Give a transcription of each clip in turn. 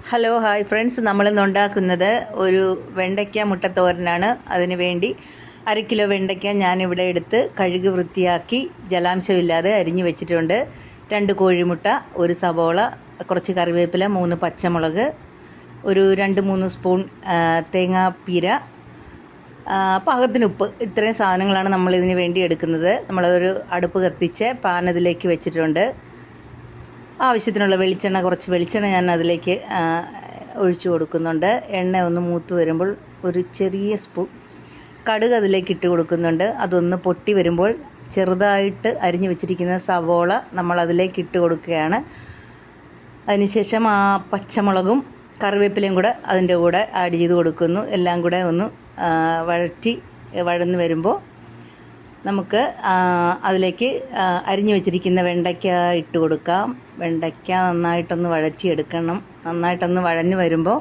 Hello hi friends, നമ്മളിന്ന് ഉണ്ടാക്കുന്നത് ഒരു വെണ്ടയ്ക്ക മുട്ടത്തോരനാണ്. അതിന് വേണ്ടി 1/2 കിലോ വെണ്ടയ്ക്ക ഞാനിവിടെ എടുത്ത് കഴുകി വൃത്തിയാക്കി ജലാംശമില്ലാതെ അരിഞ്ഞു വെച്ചിട്ടുണ്ട്. 2 കോഴിമുട്ട, 1 സവോള, കുറച്ച് കറിവേപ്പില, 3 പച്ചമുളക്, ഒരു 2-3 സ്പൂൺ തേങ്ങാപ്പീര, പാകത്തിന് ഉപ്പ്. ഇത്രയും സാധനങ്ങളാണ് നമ്മളിതിന് വേണ്ടി എടുക്കുന്നത്. നമ്മളൊരു അടുപ്പ് കത്തിച്ച് പാൻ അതിലേക്ക് വെച്ചിട്ടുണ്ട്. ആവശ്യത്തിനുള്ള വെളിച്ചെണ്ണ, കുറച്ച് വെളിച്ചെണ്ണ ഞാൻ അതിലേക്ക് ഒഴിച്ചു കൊടുക്കുന്നുണ്ട്. എണ്ണ ഒന്ന് മൂത്ത് വരുമ്പോൾ ഒരു ചെറിയ സ്പൂൺ കടുക് അതിലേക്ക് ഇട്ട് കൊടുക്കുന്നുണ്ട്. അതൊന്ന് പൊട്ടി വരുമ്പോൾ ചെറുതായിട്ട് അരിഞ്ഞു വെച്ചിരിക്കുന്ന സവോള നമ്മൾ അതിലേക്ക് ഇട്ട് കൊടുക്കുകയാണ്. അതിനുശേഷം പച്ചമുളകും കറിവേപ്പിലയും കൂടെ അതിൻ്റെ കൂടെ ആഡ് ചെയ്ത് കൊടുക്കുന്നു. എല്ലാം കൂടെ ഒന്ന് വഴന്ന് വരുമ്പോൾ നമുക്ക് അതിലേക്ക് അരിഞ്ഞു വെച്ചിരിക്കുന്ന വെണ്ടയ്ക്ക ഇട്ട് കൊടുക്കാം. വെണ്ടയ്ക്ക നന്നായിട്ടൊന്ന് വഴറ്റിയെടുക്കണം. നന്നായിട്ടൊന്ന് വഴഞ്ഞു വരുമ്പോൾ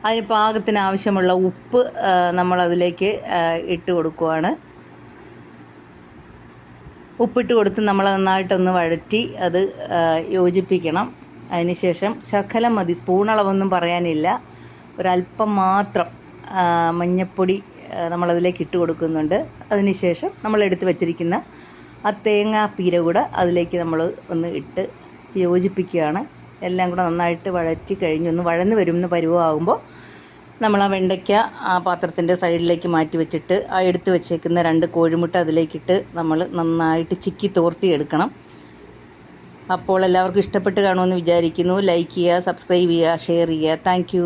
അതിന് പാകത്തിന് ആവശ്യമുള്ള ഉപ്പ് നമ്മളതിലേക്ക് ഇട്ട് കൊടുക്കുവാണ്. ഉപ്പിട്ട് കൊടുത്ത് നമ്മൾ നന്നായിട്ടൊന്ന് വഴറ്റി അത് യോജിപ്പിക്കണം. അതിനുശേഷം ശകലം മതി, സ്പൂണളവൊന്നും പറയാനില്ല, ഒരല്പം മാത്രം മഞ്ഞൾപ്പൊടി നമ്മളതിലേക്ക് ഇട്ട് കൊടുക്കുന്നുണ്ട്. അതിനുശേഷം നമ്മൾ എടുത്ത് വച്ചിരിക്കുന്ന തേങ്ങാപ്പീര കൂടെ അതിലേക്ക് നമ്മൾ ഒന്ന് ഇട്ട് യോജിപ്പിക്കുകയാണ്. എല്ലാം കൂടെ നന്നായിട്ട് വഴറ്റി കഴിഞ്ഞ് ഒന്ന് വഴന്ന് വരുന്ന പരുവമാകുമ്പോൾ നമ്മൾ വെണ്ടയ്ക്ക പാത്രത്തിൻ്റെ സൈഡിലേക്ക് മാറ്റി വെച്ചിട്ട് എടുത്ത് വെച്ചേക്കുന്ന 2 കോഴിമുട്ട അതിലേക്കിട്ട് നമ്മൾ നന്നായിട്ട് ചിക്കി തോർത്തി എടുക്കണം. അപ്പോൾ എല്ലാവർക്കും ഇഷ്ടപ്പെട്ട് കാണുമെന്ന് വിചാരിക്കുന്നു. ലൈക്ക് ചെയ്യുക, സബ്സ്ക്രൈബ് ചെയ്യുക, ഷെയർ ചെയ്യുക. താങ്ക്